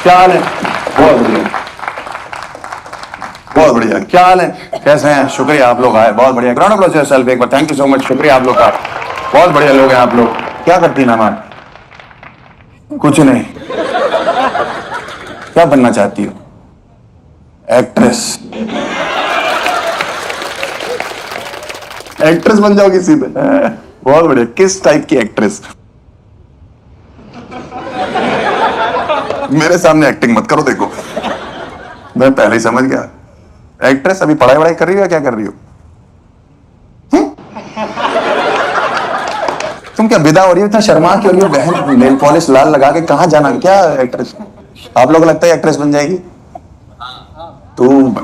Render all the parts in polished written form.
क्या हाल है? बहुत बढ़िया, बहुत बढ़िया। क्या हाल है? कैसे हैं? शुक्रिया आप लोग आए, बहुत बढ़िया। ग्राउंड अप्लॉज योरसेल्फ एक बार। थैंक यू सो मच, शुक्रिया आप लोग का, बहुत बढ़िया लोग हैं आप लोग। क्या करती ना मैम? कुछ नहीं। क्या बनना चाहती हो? एक्ट्रेस। एक्ट्रेस बन जाओगी सीधे? बहुत बढ़िया। किस टाइप की एक्ट्रेस? मेरे सामने एक्टिंग मत करो, देखो मैं पहले ही समझ गया। एक्ट्रेस अभी पढ़ाई वढ़ाई कर रही हो या क्या कर रही हो? तुम क्या विदा हो रही हो? इतना शर्मा क्यों रही हो बहन? नेल पॉलिश लाल लगा के कहाँ जाना? क्या एक्ट्रेस? आप लोग लगता है एक्ट्रेस बन जाएगी? तू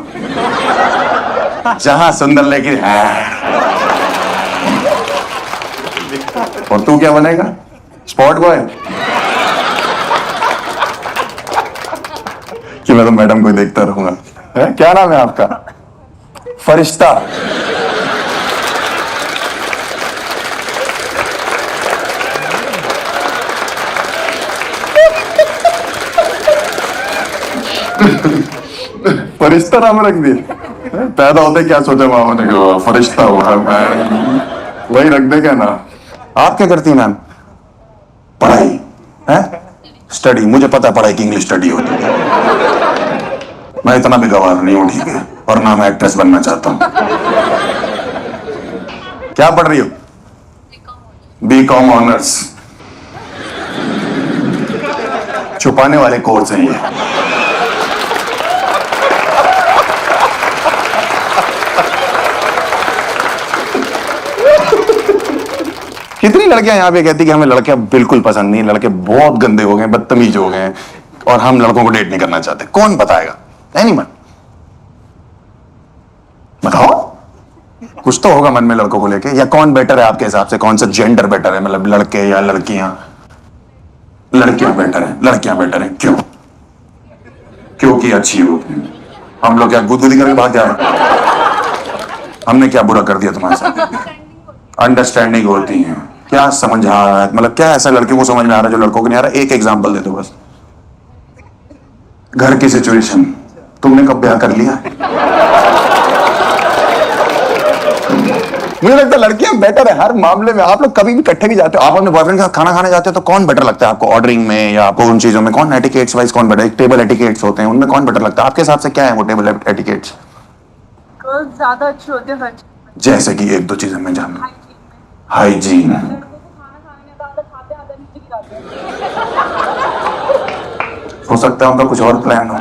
जहां सुंदर लेकिन और तू क्या बनेगा? Spot boy? कि मैं तो मैडम को देखता रहूंगा। क्या नाम है आपका? फरिश्ता। फरिश्ता नाम रख दिया? पैदा होते क्या सोचा मामा ने कि फरिश्ता हुआ? वही रख दे क्या ना। आप क्या करती हैं मैम? पढ़ाई है? स्टडी? मुझे पता है पढ़ाई की इंग्लिश स्टडी होती है। मैं इतना भी गवार नहीं हूं, ठीक है? और ना मैं एक्ट्रेस बनना चाहता हूं। क्या पढ़ रही हो? BCom honours. छुपाने वाले कोर्स हैं ये। कितनी लड़कियां यहाँ पे कहती कि हमें लड़कियां बिल्कुल पसंद नहीं, लड़के बहुत गंदे हो गए, बदतमीज हो गए और हम लड़कों को डेट नहीं करना चाहते। कौन बताएगा? एनीवन? बताओ, कुछ तो होगा मन में लड़कों को लेके। या कौन बेटर है आपके हिसाब से? कौन सा जेंडर बेटर है? मतलब लड़के या लड़कियां? लड़कियां बेटर है। लड़कियां बेटर है क्यों? क्योंकि अच्छी होती हैं। हम लोग क्या गुदगुदी करके भाग जाए? हमने क्या बुरा कर दिया तुम्हारे साथ? अंडरस्टैंडिंग होती है। क्या समझ आ रहा है? मतलब क्या ऐसा लड़कियों को समझ में आ रहा है जो लड़कों को नहीं आ रहा? एक एग्जांपल दे दो बस। घर की सिचुएशन। तुमने कब ब्याह कर लिया? मुझे लगता है लड़कियां बेटर है हर मामले में। आप लोग कभी भी इकट्ठे भी जाते हो, आप अपने बॉयफ्रेंड के साथ खाना खाने जाते हो, तो कौन बेटर लगता है आपको? ऑर्डरिंग में या आपको उन चीजों में? कौन एटिकेट्स वाइज कौन बेटर? टेबल एटिकेट्स होते हैं, उनमें कौन बेटर लगता है आपके हिसाब से? क्या है वो टेबल एटिकेट्स? गर्ल्स ज्यादा अच्छी होती है। जैसे कि एक दो चीजें मैं जानूं। हाइजीन। हो सकता है उनका कुछ और प्लान हो।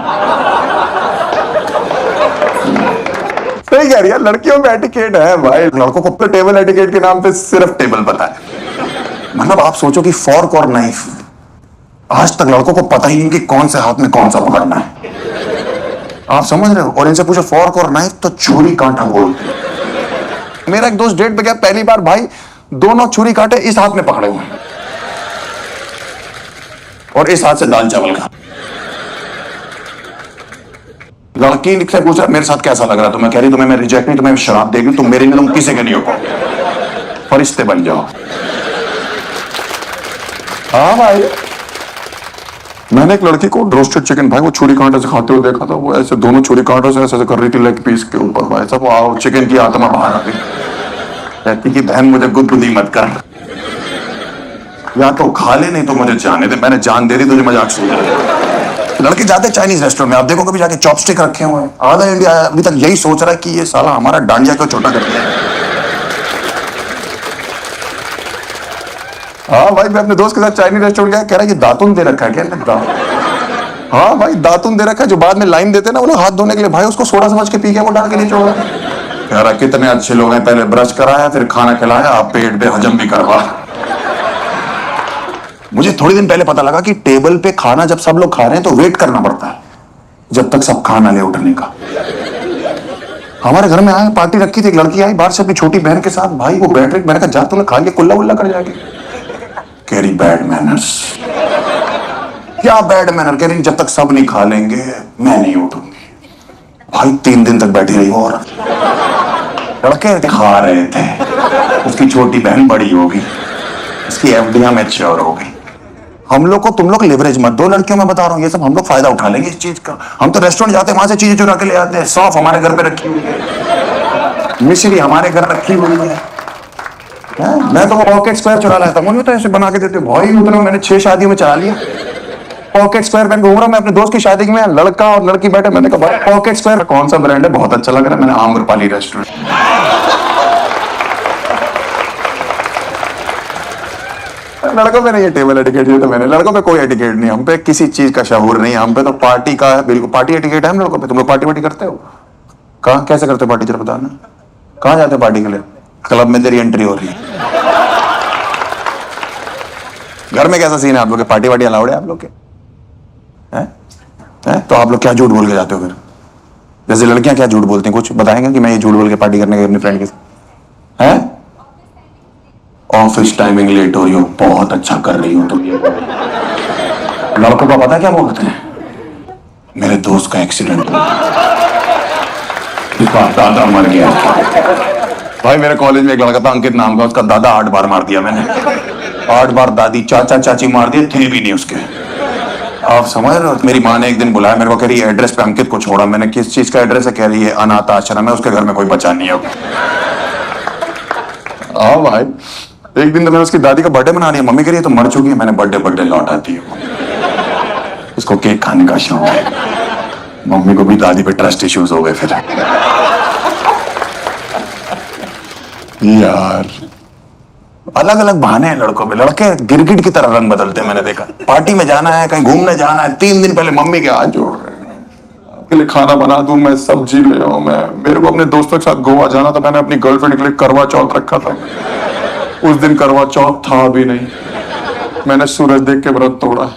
सही कह रही है, लड़कियों में एटिकेट है भाई। लड़कों को तो टेबल एटिकेट के नाम पे सिर्फ टेबल पता है। मतलब आप सोचो कि फॉर्क और नाइफ, आज तक लड़कों को पता ही नहीं कि कौन से हाथ में कौन सा पकड़ना है। आप समझ रहे हो? और इनसे पूछो फॉर्क और नाइफ तो छुरी कांटा बोलते हैं। मेरा एक दोस्त डेट पे गया, पहली बार भाई दोनों छुरी कांटे इस हाथ में पकड़े हुए हैं और इस हाथ से दाल चावल खा। लड़की से पूछा मेरे साथ कैसा लग रहा? तुम्हें कह रही तुम्हें मैं रिजेक्ट नहीं, तुम्हें शराब देगी, तुम मेरी नहीं, तुम किसी के नहीं हो। फरिश्ते बन जाओ। हाँ भाई, मैंने एक लड़की को रोस्टेड चिकन भाई वो छुरी कांटे से खाते हुए देखा था। वो ऐसे दोनों छुरी कांटों से ऐसे कर रही थी लेग पीस के ऊपर भाई साहब। आओ चिकन की आत्मा बाहर आ गई। कहती कि बहन मुझे गुदगुदी मत कर, या तो खा ले नहीं तो मुझे जाने दे। मैंने जान दे दी तुझे, मजाक सुन। लड़के जाते चाइनीज रेस्टोरेंट में, आप देखो कभी जाके चॉपस्टिक रखे हुए हैं। आधा इंडिया अभी तक यही सोच रहा है कि ये साला हमारा डांडिया क्यों छोटा कर दिया। हाँ भाई, मैं अपने दोस्त के साथ चाइनीज रेस्टोरेंट गया, कह रहा है कि दातुन दे रखा है क्या? हाँ भाई, दातुन दे रखा है, जो बाद में लाइन देते ना वो लोग हाथ धोने के लिए। भाई उसको सोडा समझ के पी के वो डाल के नहीं छोड़ा। कह रहा कितने अच्छे लोग हैं, पहले ब्रश कराया फिर खाना खिलाया, आप पेट पे हजम भी करवा। मुझे थोड़ी दिन पहले पता लगा कि टेबल पे खाना जब सब लोग खा रहे हैं तो वेट करना पड़ता है जब तक सब खाना ले उठने का। हमारे घर में आए, पार्टी रखी थी, एक लड़की आई बाहर से अपनी छोटी बहन के साथ। भाई वो बैठ रही, मैंने कहा जा तूने खा लिया, कुल्ला वुल्ला कर जाएगी। कह रही बैड मैनर्स। क्या बैड मैनर? कह रही जब तक सब नहीं खा लेंगे मैं नहीं उठूंगी। भाई 3 दिन तक बैठी रही वो औरत। लड़के खा रहे थे, उसकी छोटी बहन बड़ी होगी, उसकी एफडियां मैच्योर हो गई। हम लोग को तुम लोग लेवरेज मत दो लड़कियों में बता रहा हूँ, ये सब हम लोग फायदा उठा लेंगे इस चीज का। हम तो रेस्टोरेंट जाते हैं वहां से चीजें चुरा के ले आते हैं। सौंफ हमारे घर पे रखी हुई है, मिश्री हमारे घर रखी हुई है। मैं तो पॉकेट स्क्वायर चुरा लाता हूँ, तो ऐसे बना के देते भाई। उतना मैंने 6 शादियों में चला लिया। पॉकेट स्क्वायर पहन के घूम रहा हूं मैं अपने दोस्त की शादी में, लड़का और लड़की बैठे, मैंने कहा भाई पॉकेट स्क्वायर कौन सा ब्रांड है, बहुत अच्छा लग रहा है। मैंने आम्रपाली रेस्टोरेंट। लड़कों पे नहीं है टेबल एटिकेट, ये तो मैंने, लड़कों पे कोई एटिकेट नहीं, हम पे किसी चीज का शहूर नहीं, हम पे तो पार्टी का है बिल्कुल। पार्टी एटिकेट है हम लोगों पे। तुम लोग पार्टी वार्टी करते हो? कहाँ कैसे करते हो पार्टी, जरा बताना। कहाँ जाते हो पार्टी के लिए? क्लब में तेरी एंट्री हो रही है। घर में कैसा सीन है आप लोग के? पार्टी वार्टी अलाउड है आप लोग के? हैं? तो आप लोग क्या झूठ बोल के जाते हो फिर? जैसे लड़कियां क्या झूठ बोलती हैं, कुछ बताएंगे कि मैं ये झूठ बोल के पार्टी करने गई अपनी फ्रेंड के साथ? हैं? ऑफिस टाइमिंग लेट हो रही हो, बहुत अच्छा कर रही हो तुम। लड़कों का पता क्या बोलते हैं? मेरे दोस्त का एक्सीडेंट हुआ, इसका दादा मर गया। भाई मेरे कॉलेज में एक लड़का था अंकित नाम का, उसका दादा 8 बार मार दिया मैंने। 8 बार दादी चाचा चाची मार दिए, थे भी नहीं उसके। आप समझ रहे हो? मेरी माँ ने एक दिन बुलाया मेरे को, कह रही है एड्रेस पे अंकित को छोड़ा। मैंने किस चीज का एड्रेस है? कह रही है अनाथ आश्रम है, उसके घर में कोई बचा नहीं है। हाँ भाई, एक दिन तो मैंने उसकी दादी का बर्थडे मना लिया। मम्मी कह रही है तो मर चुकी है। मैंने बर्थडे लौट आती है, उसको केक खाने का शौक है। मम्मी को भी दादी पे ट्रस्ट इश्यूज हो गए फिर। यार अलग अलग बहाने हैं लड़कों में। लड़के गिरगिट की तरह रंग बदलते हैं, मैंने देखा। पार्टी में जाना है, कहीं घूमने जाना है, 3 दिन पहले मम्मी के हाथ जोड़ रहे हैं, आपके लिए खाना बना दूं, मैं सब्जी ले आऊं। मैं मेरे को अपने दोस्तों के साथ गोवा जाना था, मैंने अपनी गर्लफ्रेंड के लिए करवा चौथ रखा था। उस दिन करवा चौथ था भी नहीं, मैंने सूरज देख के व्रत तोड़ा।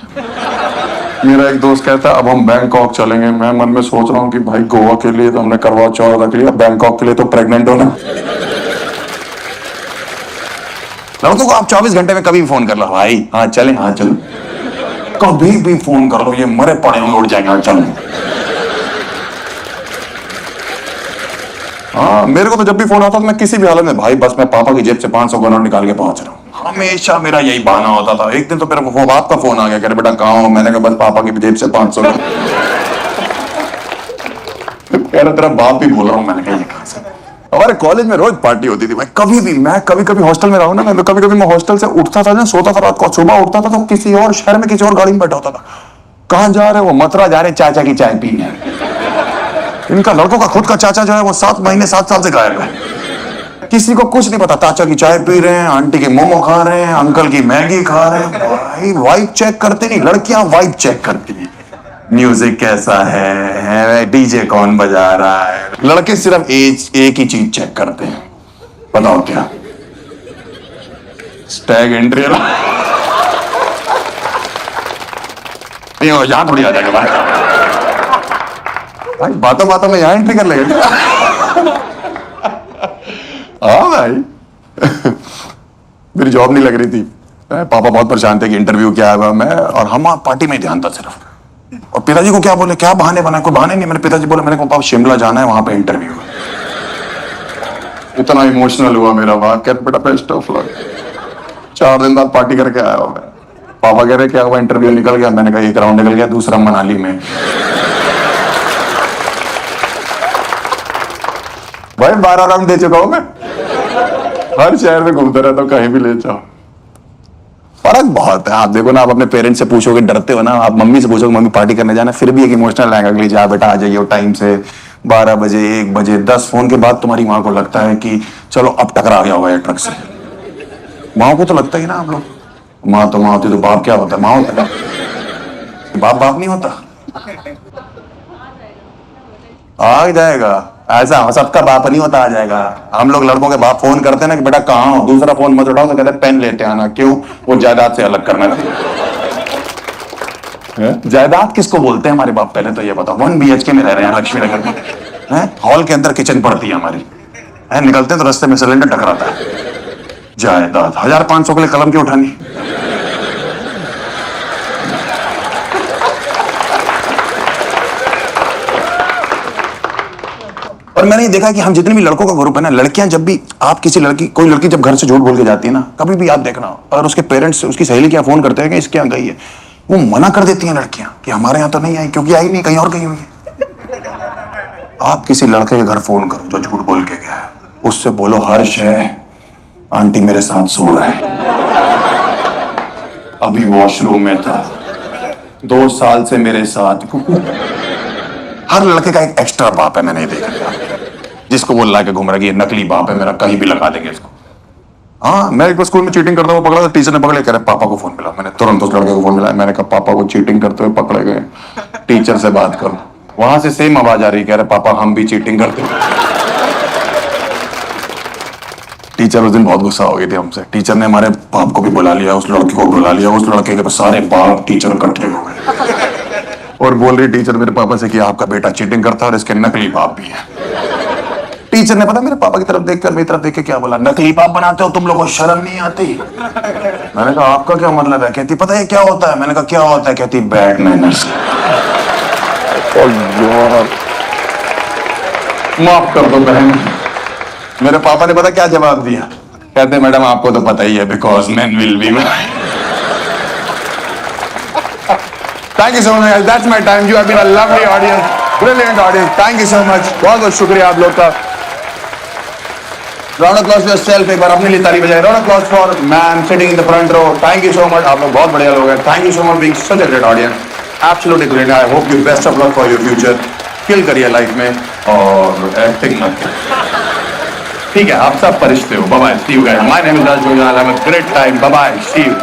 मेरा एक दोस्त कहता है अब हम बैंकॉक चलेंगे। मैं मन में सोच रहा हूँ कि भाई गोवा के लिए तो हमने करवा चौथ रख लिया, बैंकॉक के लिए तो प्रेग्नेंट होना। लड़कों को आप 24 घंटे में कभी भी फोन कर लो, भाई हाँ चले, हाँ चलो, कभी भी फोन कर लो, ये मरे पड़े होंगे, उड़ जाएंगे, हाँ चलो। हाँ मेरे को तो जब भी फोन आता था मैं किसी भी हालत में, भाई बस मैं पापा की जेब से 500 करोड़ निकाल के पहुंच रहा हूँ। हमेशा मेरा यही बहाना होता था। एक दिन तो मेरे को बाप का फोन आ गया, कह रहे बेटा कहाँ हो? मैंने कहा बस पापा की जेब से 500। कह रहा तेरा बाप ही बोल रहा हूँ। मैंने कहा ये कहाँ से? हमारे कॉलेज में रोज पार्टी होती थी भाई। कभी भी मैं कभी हॉस्टल में रहा हूँ ना, मैं तो कभी मैं हॉस्टल से उठता था ना, सोता था रात को, सुबह उठता था तो किसी और शहर में किसी और गाड़ी में बैठा होता था। कहाँ जा रहे? वो मथुरा जा रहे चाचा की चाय पीने। इनका लड़कों का खुद का चाचा जो है वो 7 महीने 7 साल से गायब है। किसी को कुछ नहीं पता, चाचा की चाय पी रहे हैं, आंटी के मोमो खा रहे हैं, अंकल की मैगी खा रहे हैं। भाई वाइब चेक करते नहीं, लड़कियां वाइब चेक करती हैं। म्यूजिक कैसा है, डीजे कौन बजा रहा है। लड़के सिर्फ एक ही चीज चेक करते हैं, बताओ क्या? Stag entry. यहाँ थोड़ी आ जाएगा भाई, बातों बातों में यहाँ एंट्री कर लेगा। हाँ भाई। मेरी जॉब नहीं लग रही थी, पापा बहुत परेशान थे कि इंटरव्यू क्या है। मैं और हम पार्टी में ध्यान था सिर्फ। और पिताजी को क्या बोले, क्या बहाने बनाए? कोई बहाने नहीं। मैंने पिताजी बोले, मैंने कहा पापा शिमला जाना है, वहां पे इंटरव्यू है। इतना इमोशनल हुआ मेरा बाप, कहते बेटा बेस्ट ऑफ लक। 4 दिन बाद पार्टी करके आया हूं मैं। पापा कह रहे क्या हुआ? इंटरव्यू निकल गया। मैंने कहा 1 राउंड निकल गया, दूसरा मनाली में। भाई 12 राउंड दे चुका हूं मैं, हर शहर में घूमता रहता हूं, कहीं भी ले जाओ। फर्क बहुत है। आप देखो ना, आप अपने पेरेंट्स से पूछोगे, डरते हो ना, आप मम्मी से पूछोगे मम्मी पार्टी करने जाना, फिर भी एक इमोशनल आएगा अगली, जा बेटा आ जाइए टाइम से, 12 बजे 1 बजे 10 फोन के बाद तुम्हारी माँ को लगता है कि चलो अब टकरा गया होगा ये ट्रक से। माँ को तो लगता ही ना, आप लोग माँ तो माँ होती तो बाप क्या होता है? माँ होता है, बाप नहीं होता। आ जाएगा ऐसा, सबका बाप नहीं होता, आ जाएगा। हम लोग लड़कों के बाप फोन करते हैं ना कि बेटा कहाँ हो, दूसरा फोन मत उठाओ तो कहते हैं पेन लेते आना। क्यों? वो जायदाद से अलग करना चाहिए। जायदाद किसको बोलते हैं हमारे बाप? पहले तो ये बताओ। 1 BHK में रह रहे हैं लक्ष्मी नगर में, हॉल के अंदर किचन पड़ती है हमारी, निकलते हैं तो रास्ते में सिलेंडर टकराता है। जायदाद 1500 के लिए कलम क्यों उठानी? और मैंने ये देखा कि हम जितने भी लड़कों का ग्रुप है ना, लड़कियां जब भी आप किसी लड़की कोई लड़की जब घर से झूठ बोल के जाती है ना, कभी भी आप देखना, और उसके पेरेंट्स उसकी सहेली क्या फोन करते हैं कि इसके यहाँ गई है, वो मना कर देती हैं लड़कियां कि हमारे यहाँ तो नहीं आई, क्योंकि आई नहीं, कहीं और गई हुई है। आप किसी लड़के के घर फोन करो जो झूठ बोल के गया है, उससे बोलो हर्ष है, आंटी मेरे साथ सो रहा है, अभी वॉशरूम में था, 2 साल से मेरे साथ। हर लड़के का एक एक्स्ट्रा बाप है, मैंने ये देखा है, जिसको वो ला के घूम रहा है कि ये नकली बाप है मेरा, कहीं भी लगा देंगे इसको। हाँ, मैं एक बार स्कूल में चीटिंग करता हुआ पकड़ा था, टीचर ने पकड़े, कह रहे पापा को फोन मिला। मैंने तुरंत उस लड़के को फोन मिलाया, मैंने कहा पापा को चीटिंग करते हुए पकड़े गए, टीचर से बात करो। वहां से सेम आवाज आ रही, कह रहे पापा हम भी चीटिंग करते हैं। टीचर उस दिन बहुत गुस्सा हो गई थी हमसे। टीचर ने हमारे बाप को भी बुला लिया, उस लड़के को बुला लिया, उस लड़के के सारे बाप टीचर इकट्ठे हो गए और बोल रही टीचर मेरे पापा से कि आपका बेटा चीटिंग करता है और इसके नकली बाप भी है। टीचर ने पता मेरे पापा की तरफ देखकर मेरी तरफ देख के क्या बोला, नकली बाप बनाते हो तुम लोगों को शर्म नहीं आती? मैंने कहा आपका क्या मतलब है? कहती पता है क्या होता है? मैंने कहा क्या होता है? कहती बैड मैनर्स। माफ कर दो बहन। मेरे पापा ने पता क्या जवाब दिया? कहते मैडम आपको तो पता ही है, because man will be man. Thank you so much. That's my time. You have been a lovely audience, brilliant audience. Thank you so much. बहुत बहुत शुक्रिया आप लोग का। Round of applause for yourself. एक बार अपने लिए ताली बजाएं। Round of applause for man sitting in the front row. Thank you so much. आप लोग बहुत बढ़िया लोग हैं। Thank you so much being such a great audience. Absolutely brilliant. I hope you best of luck for your future. Kill करिए life में और acting मत करिए। ठीक है, आप सब परिश्ते हो। Bye bye. See you guys. My name is Raj Gojal. Have a great time. Bye bye. See you.